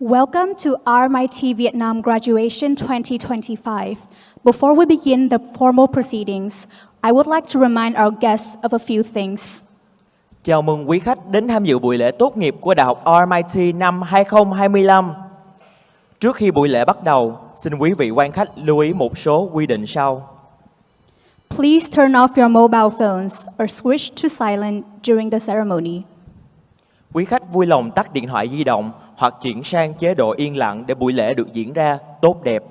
Welcome to RMIT Vietnam Graduation 2025. Before we begin the formal proceedings, I would like to remind our guests of a few things. Chào mừng quý khách đến tham dự buổi lễ tốt nghiệp của Đại học RMIT năm 2025. Trước khi buổi lễ bắt đầu, xin quý vị quan khách lưu ý một số quy định sau. Please turn off your mobile phones or switch to silent during the ceremony. Quý khách vui lòng tắt điện thoại di động hoặc chuyển sang chế độ yên lặng để buổi lễ được diễn ra tốt đẹp.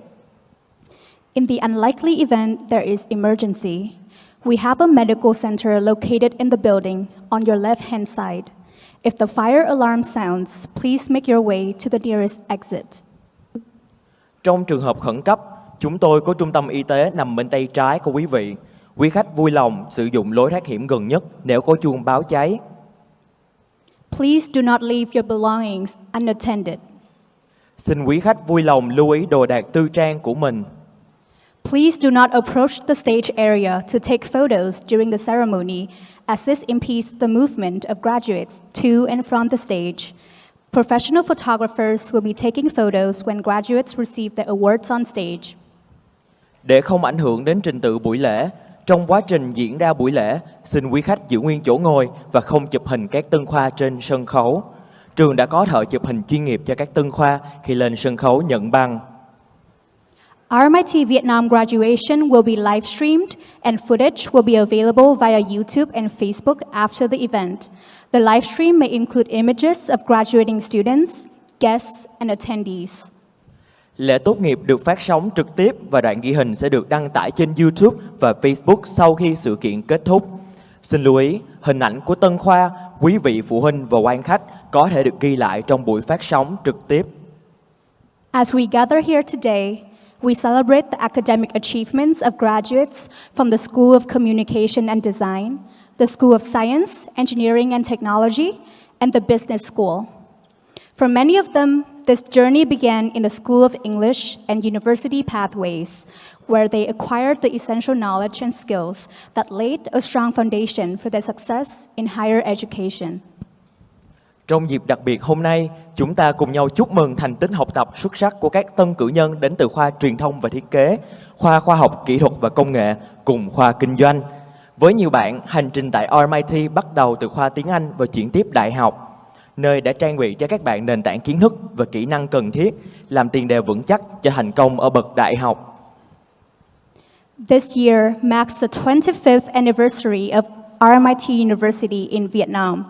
In the unlikely event there is emergency, we have a medical center located in the building on your left-hand side. If the fire alarm sounds, please make your way to the nearest exit. Trong trường hợp khẩn cấp, chúng tôi có trung tâm y tế nằm bên tay trái của quý vị. Quý khách vui lòng sử dụng lối thoát hiểm gần nhất nếu có chuông báo cháy. Please do not leave your belongings unattended. Xin quý khách vui lòng lưu ý đồ đạc tư trang của mình. Please do not approach the stage area to take photos during the ceremony, as this impedes the movement of graduates to and from the stage. Professional photographers will be taking photos when graduates receive their awards on stage. Để không ảnh hưởng đến trình tự buổi lễ, trong quá trình diễn ra buổi lễ, xin quý khách giữ nguyên chỗ ngồi và không chụp hình các tân khoa trên sân khấu. Trường đã có thợ chụp hình chuyên nghiệp cho các tân khoa khi lên sân khấu nhận bằng. RMIT Vietnam graduation will be live streamed and footage will be available via YouTube and Facebook after the event. The live stream may include images of graduating students, guests, and attendees. Lễ tốt nghiệp được phát sóng trực tiếp và đoạn ghi hình sẽ được đăng tải trên YouTube và Facebook sau khi sự kiện kết thúc. Xin lưu ý, hình ảnh của tân khoa, quý vị phụ huynh và quan khách có thể được ghi lại trong buổi phát sóng trực tiếp. As we gather here today, we celebrate the academic achievements of graduates from the School of Communication and Design, the School of Science, Engineering and Technology, and the Business School. For many of them, this journey began in the School of English and University pathways, where they acquired the essential knowledge and skills that laid a strong foundation for their success in higher education. Trong dịp đặc biệt hôm nay, chúng ta cùng nhau chúc mừng thành tích học tập xuất sắc của các tân cử nhân đến từ khoa truyền thông và thiết kế, khoa khoa học kỹ thuật và công nghệ cùng khoa kinh doanh. Với nhiều bạn, hành trình tại RMIT bắt đầu từ khoa tiếng Anh và chuyển tiếp đại học, nơi đã trang bị cho các bạn nền tảng kiến thức và kỹ năng cần thiết, làm tiền đề vững chắc cho thành công ở bậc đại học. This year marks the 25th anniversary of RMIT University in Vietnam.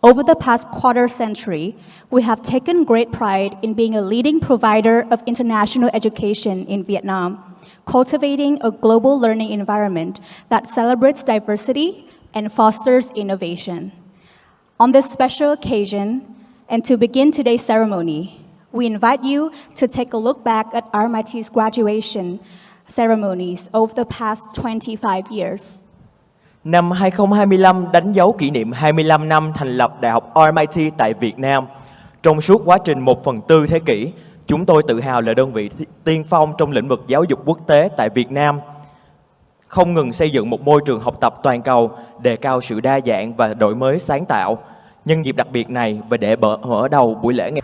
Over the past quarter century, we have taken great pride in being a leading provider of international education in Vietnam, cultivating a global learning environment that celebrates diversity and fosters innovation. On this special occasion, and to begin today's ceremony, we invite you to take a look back at RMIT's graduation ceremonies over the past 25 years. Năm 2025 đánh dấu kỷ niệm 25 năm thành lập Đại học RMIT tại Việt Nam. Trong suốt quá trình 1/4 thế kỷ, chúng tôi tự hào là đơn vị tiên phong trong lĩnh vực giáo dục quốc tế tại Việt Nam, không ngừng xây dựng một môi trường học tập toàn cầu, đề cao sự đa dạng và đổi mới sáng tạo. Nhân dịp đặc biệt này và để mở đầu buổi lễ ngày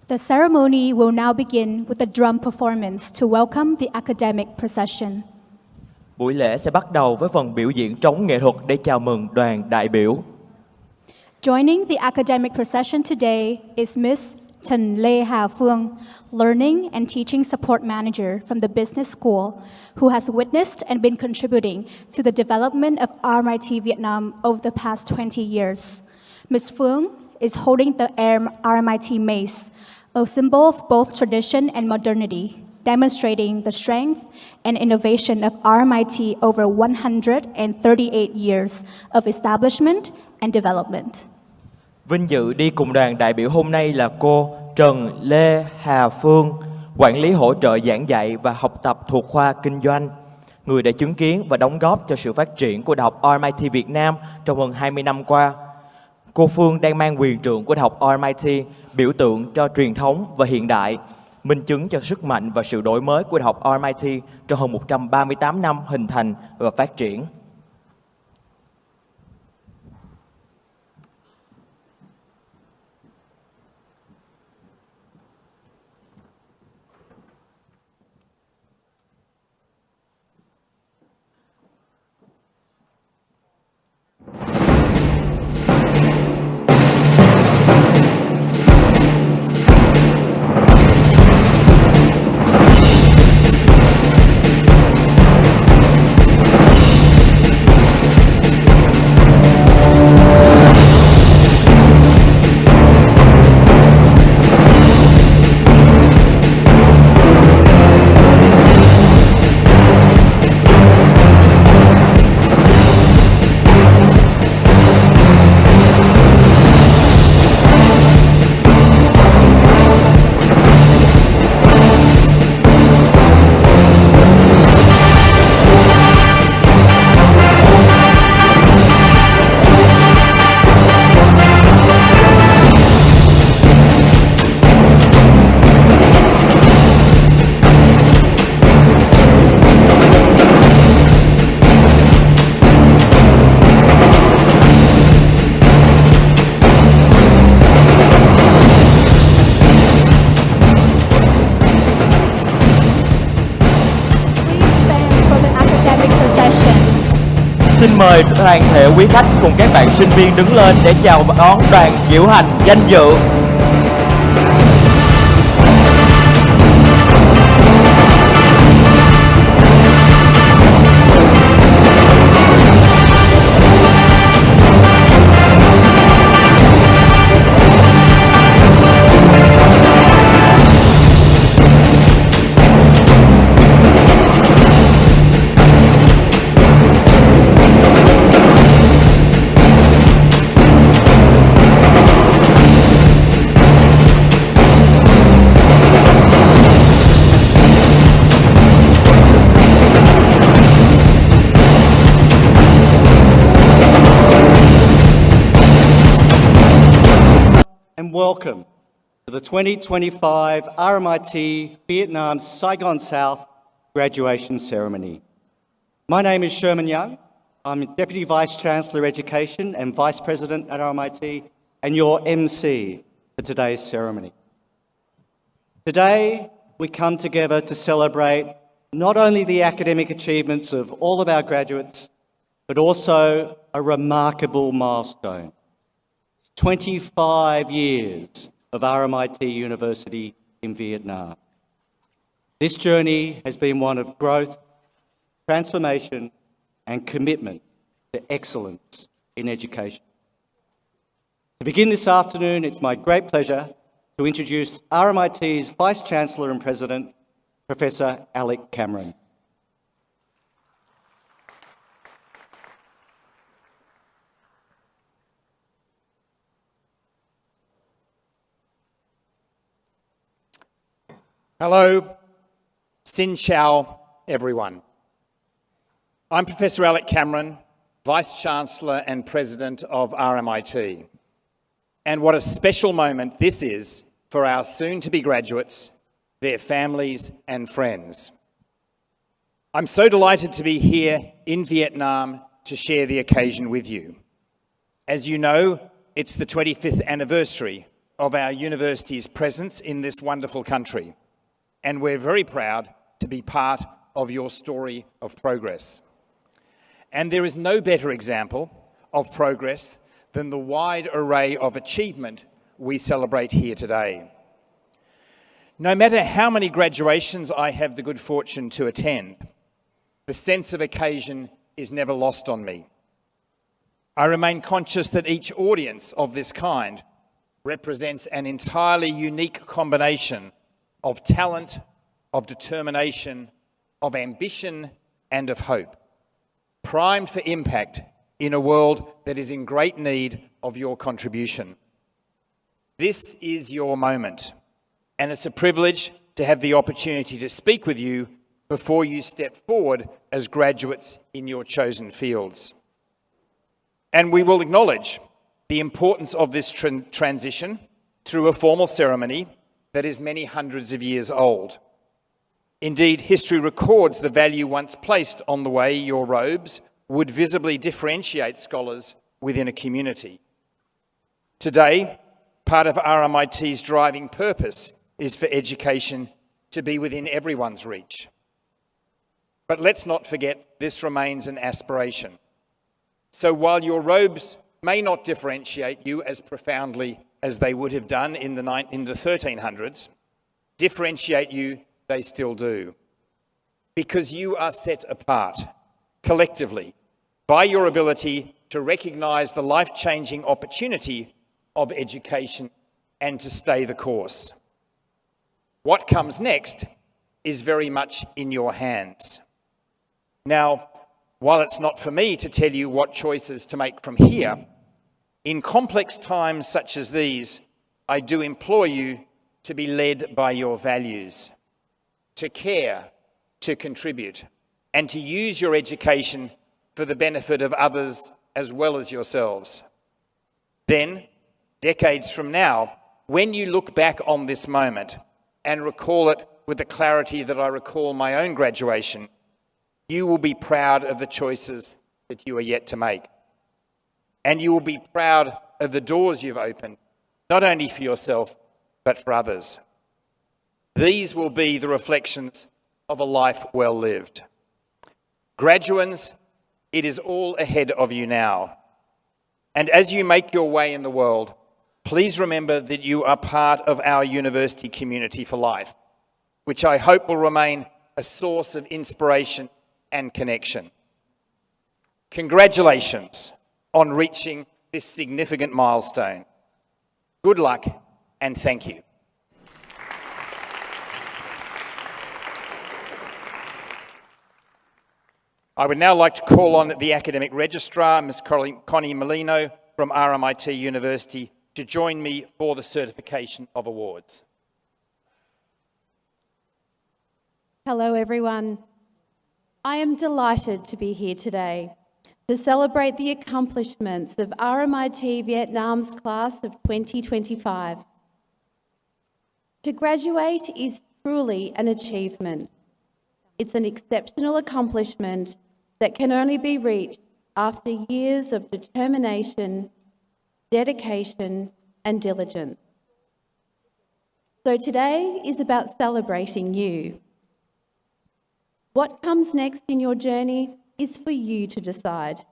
The ceremony will now begin with a drum performance to welcome the academic procession. Buổi lễ sẽ bắt đầu với phần biểu diễn trống nghệ thuật để chào mừng đoàn đại biểu. Joining the academic procession today is Ms. Trần Lê Hà Phương, Learning and Teaching Support Manager from the Business School, who has witnessed and been contributing to the development of RMIT Vietnam over the past 20 years. Ms. Phương is holding the RMIT mace, a symbol of both tradition and modernity, demonstrating the strength and innovation of RMIT over 138 years of establishment and development. Vinh dự đi cùng đoàn đại biểu hôm nay là cô Trần Lê Hà Phương, quản lý hỗ trợ giảng dạy và học tập thuộc khoa Kinh doanh, người đã chứng kiến và đóng góp cho sự phát triển của Đại học RMIT Việt Nam trong hơn 20 năm qua. Cô Phương đang mang quyền trượng của Đại học RMIT, biểu tượng cho truyền thống và hiện đại, minh chứng cho sức mạnh và sự đổi mới của Đại học RMIT trong hơn 138 năm hình thành và phát triển. Xin mời toàn thể quý khách cùng các bạn sinh viên đứng lên để chào đón đoàn diễu hành danh dự. And welcome to the 2025 RMIT Vietnam Saigon South graduation ceremony. My name is Sherman Young. I'm Deputy Vice Chancellor Education and Vice President at RMIT and your MC for today's ceremony. Today, we come together to celebrate not only the academic achievements of all of our graduates, but also a remarkable milestone. 25 years of RMIT University in Vietnam. This journey has been one of growth, transformation, and commitment to excellence in education. To begin this afternoon, it's my great pleasure to introduce RMIT's Vice Chancellor and President, Professor Alec Cameron. Hello, Xin Chào, everyone. I'm Professor Alec Cameron, Vice Chancellor and President of RMIT. And what a special moment this is for our soon-to-be graduates, their families and friends. I'm so delighted to be here in Vietnam to share the occasion with you. As you know, it's the 25th anniversary of our university's presence in this wonderful country, and we're very proud to be part of your story of progress. And there is no better example of progress than the wide array of achievement we celebrate here today. No matter how many graduations I have the good fortune to attend, the sense of occasion is never lost on me. I remain conscious that each audience of this kind represents an entirely unique combination of talent, of determination, of ambition, and of hope, primed for impact in a world that is in great need of your contribution. This is your moment, and it's a privilege to have the opportunity to speak with you before you step forward as graduates in your chosen fields. And we will acknowledge the importance of this transition through a formal ceremony that is many hundreds of years old. Indeed, history records the value once placed on the way your robes would visibly differentiate scholars within a community. Today, part of RMIT's driving purpose is for education to be within everyone's reach. But let's not forget, this remains an aspiration. So while your robes may not differentiate you as profoundly as they would have done in the 1300s, differentiate you they still do. Because you are set apart, collectively, by your ability to recognise the life-changing opportunity of education and to stay the course. What comes next is very much in your hands. Now, while it's not for me to tell you what choices to make from here, in complex times such as these, I do implore you to be led by your values, to care, to contribute, and to use your education for the benefit of others as well as yourselves. Then, decades from now, when you look back on this moment and recall it with the clarity that I recall my own graduation, you will be proud of the choices that you are yet to make. And you will be proud of the doors you've opened, not only for yourself, but for others. These will be the reflections of a life well lived. Graduands, it is all ahead of you now. And as you make your way in the world, please remember that you are part of our university community for life, which I hope will remain a source of inspiration and connection. Congratulations on reaching this significant milestone. Good luck and thank you. I would now like to call on the Academic Registrar, Ms. Connie Molino from RMIT University, to join me for the certification of awards. Hello everyone. I am delighted to be here today to celebrate the accomplishments of RMIT Vietnam's class of 2025. To graduate is truly an achievement. It's an exceptional accomplishment that can only be reached after years of determination, dedication, and diligence. So today is about celebrating you. What comes next in your journey is for you to decide.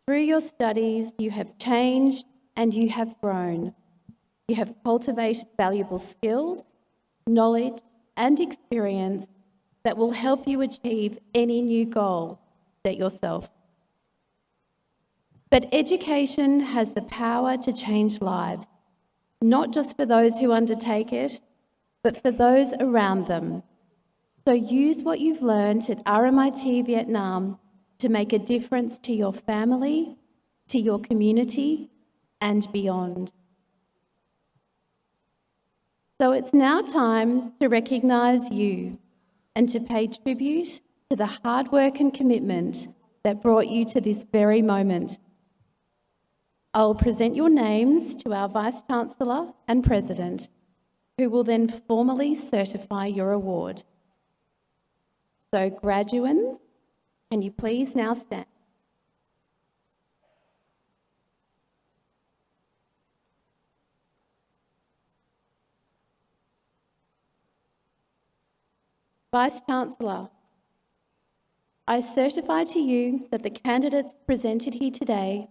Through your studies, you have changed and you have grown. You have cultivated valuable skills, knowledge, and experience that will help you achieve any new goal set yourself. But education has the power to change lives, not just for those who undertake it, but for those around them. So use what you've learned at RMIT Vietnam to make a difference to your family, to your community, and beyond. So it's now time to recognise you and to pay tribute to the hard work and commitment that brought you to this very moment. I'll present your names to our Vice-Chancellor and President, who will then formally certify your award. So graduands, can you please now stand? Vice-Chancellor, I certify to you that the candidates presented here today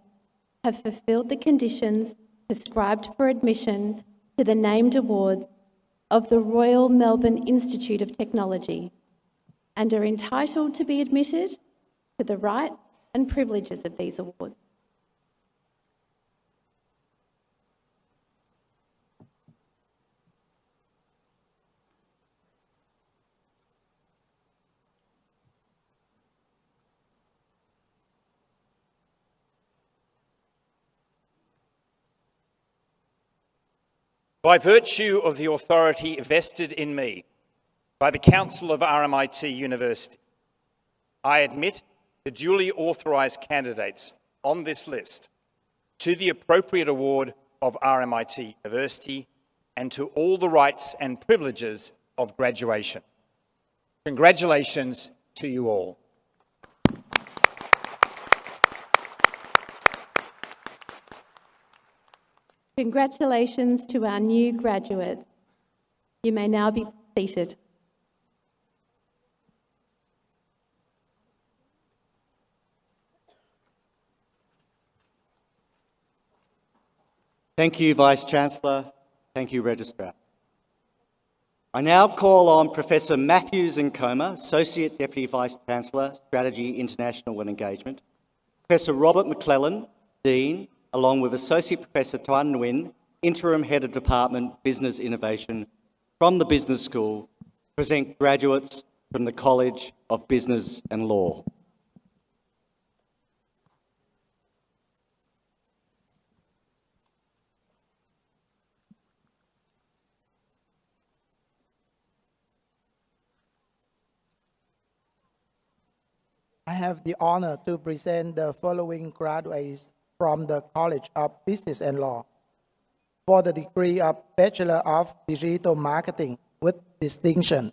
have fulfilled the conditions prescribed for admission to the named awards of the Royal Melbourne Institute of Technology and are entitled to be admitted to the rights and privileges of these awards. By virtue of the authority vested in me by the Council of RMIT University, I admit the duly authorised candidates on this list to the appropriate award of RMIT University and to all the rights and privileges of graduation. Congratulations to you all. Congratulations to our new graduates. You may now be seated. Thank you, Vice-Chancellor. Thank you, Registrar. I now call on Professor Matthews Nkoma, Associate Deputy Vice-Chancellor, Strategy, International and Engagement, Professor Robert McClellan, Dean, along with Associate Professor Tuan Nguyen, Interim Head of Department, Business Innovation, from the Business School, to present graduates from the College of Business and Law. I have the honor to present the following graduates from the College of Business and Law for the degree of Bachelor of Digital Marketing with distinction.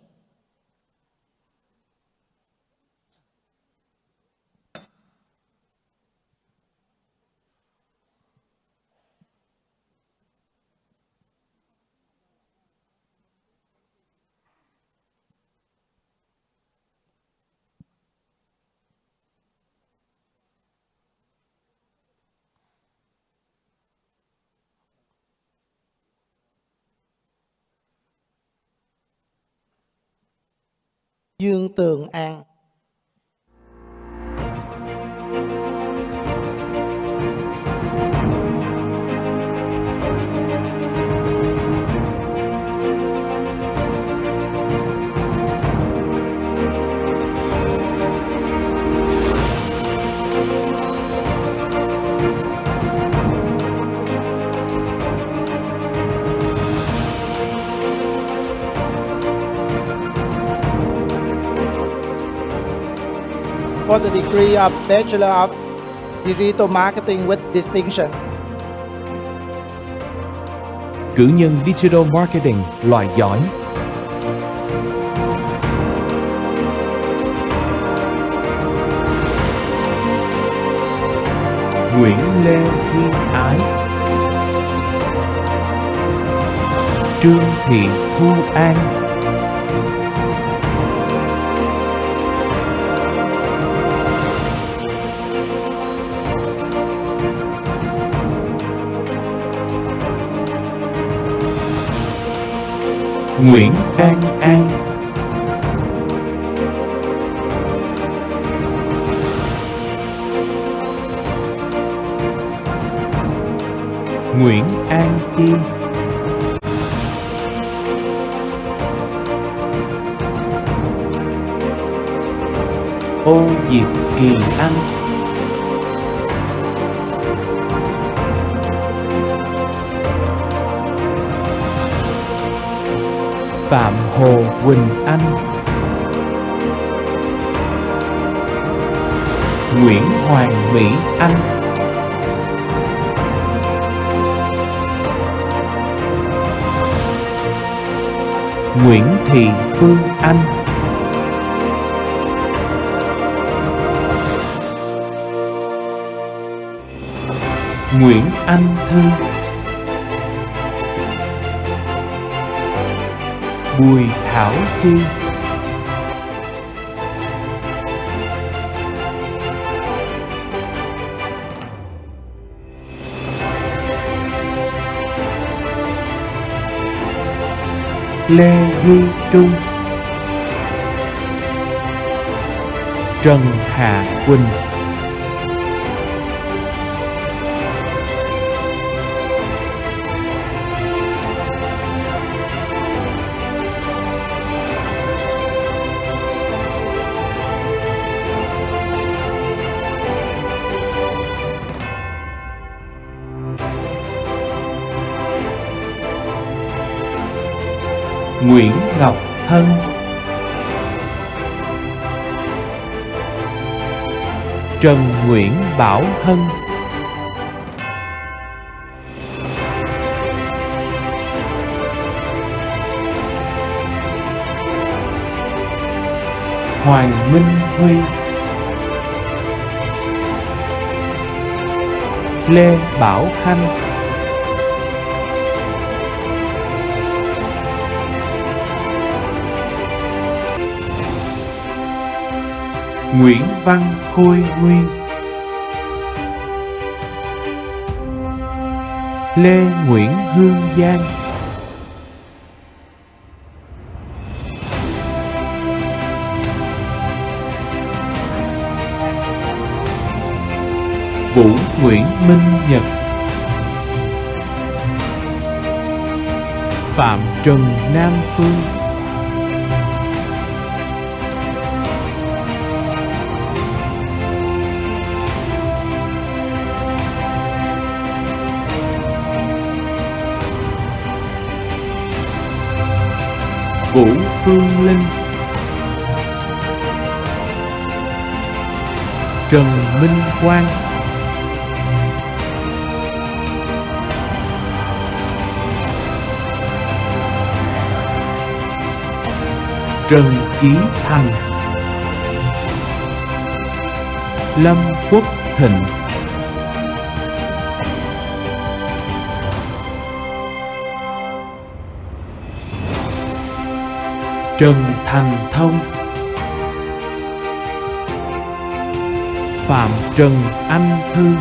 Dương Tường An. For the degree of Bachelor of Digital Marketing with distinction. Cử nhân Digital Marketing loại giỏi. Nguyễn Lê Thiên Ái, Trương Thị Thu An, Nguyễn An An, Nguyễn An Chi, Ô Diệp Kỳ Anh, Phạm Hồ Quỳnh Anh, Nguyễn Hoàng Mỹ Anh, Nguyễn Thị Phương Anh, Nguyễn Anh Thư, Bùi Thảo Chi, Lê Duy Trung, Trần Hạ Quỳnh, Nguyễn Ngọc Hân, Trần Nguyễn Bảo Hân, Hoàng Minh Huy, Lê Bảo Khanh, Nguyễn Văn Khôi Nguyên, Lê Nguyễn Hương Giang, Vũ Nguyễn Minh Nhật, Phạm Trần Nam Phương, Vũ Phương Linh, Trần Minh Quang, Trần Chí Thành, Lâm Quốc Thịnh, Trần Thành Thông, Phạm Trần Anh Thư.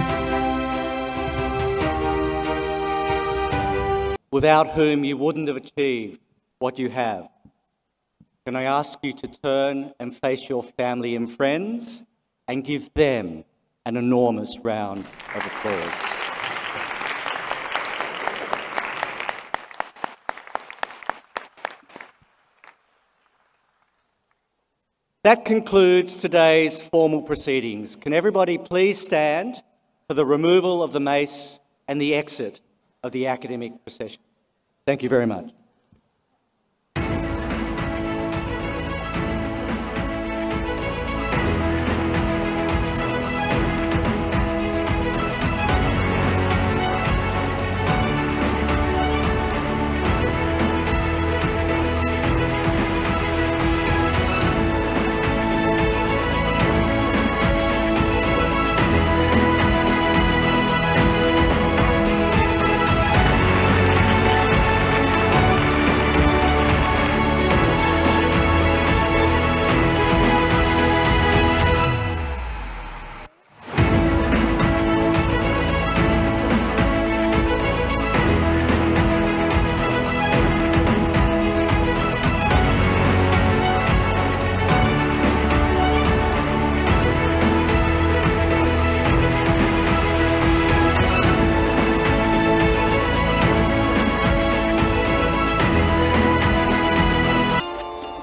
without whom you wouldn't have achieved what you have. Can I ask you to turn and face your family and friends and give them an enormous round of applause. That concludes today's formal proceedings. Can everybody please stand for the removal of the mace and the exit of the academic procession? Thank you very much.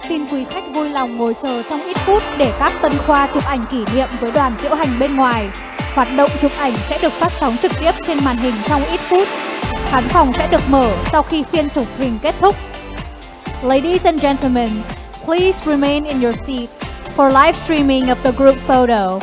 Xin quý khách vui lòng ngồi chờ trong ít phút để các tân khoa chụp ảnh kỷ niệm với đoàn diễu hành bên ngoài. Hoạt động chụp ảnh sẽ được phát sóng trực tiếp trên màn hình trong ít phút. Khán phòng sẽ được mở sau khi phiên chụp hình kết thúc. Ladies and gentlemen, please remain in your seats for live streaming of the group photo.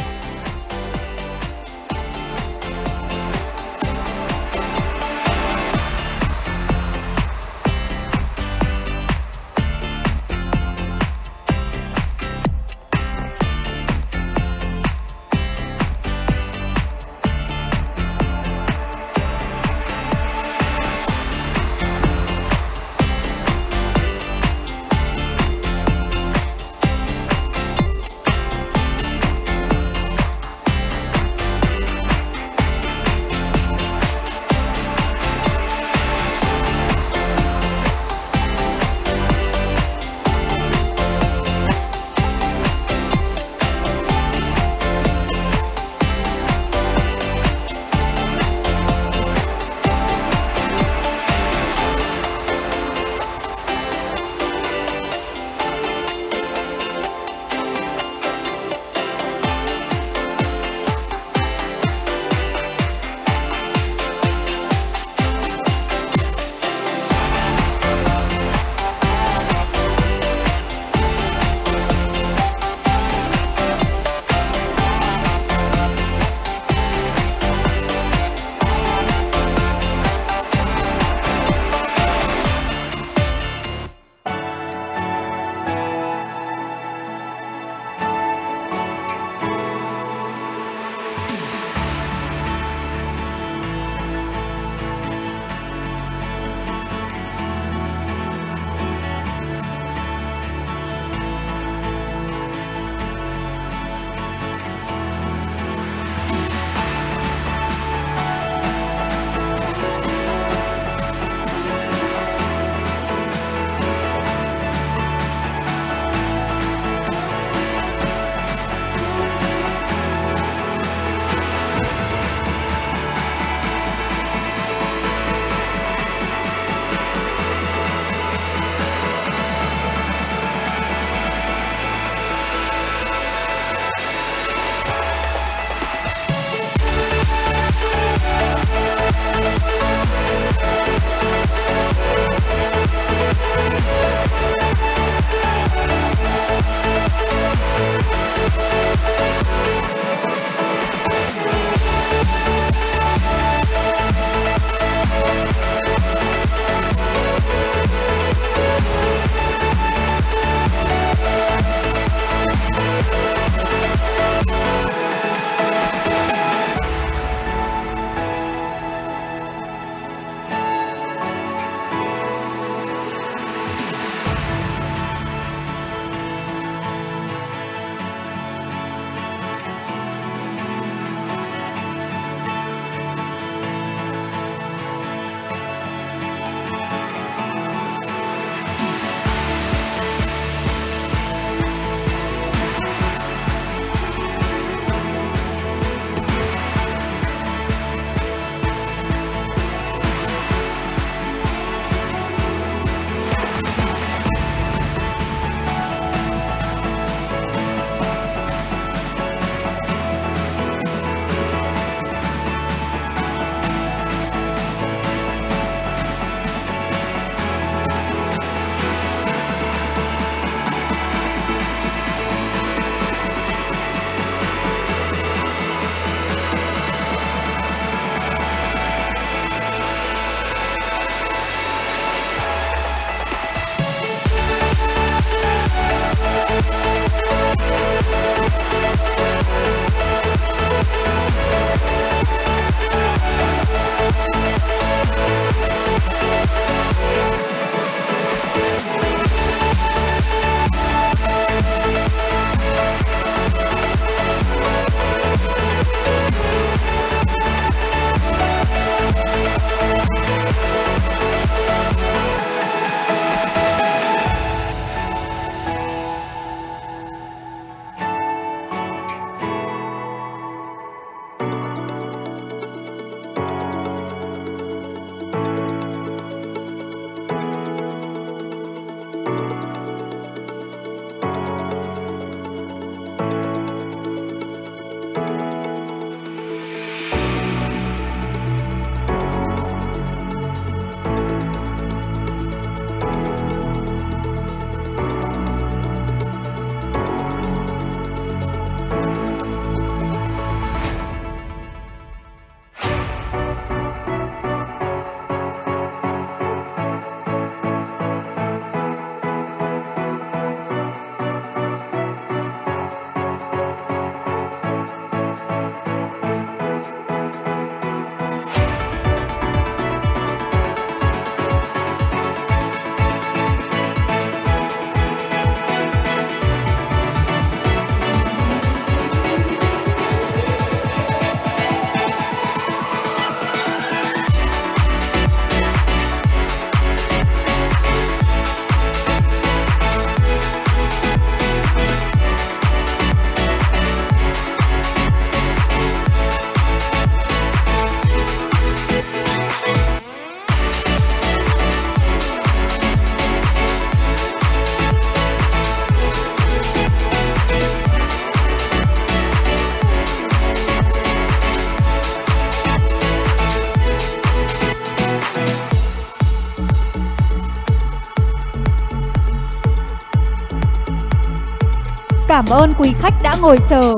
Cảm ơn quý khách đã ngồi chờ.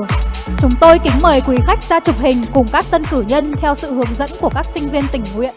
Chúng tôi kính mời quý khách ra chụp hình cùng các tân cử nhân theo sự hướng dẫn của các sinh viên tình nguyện.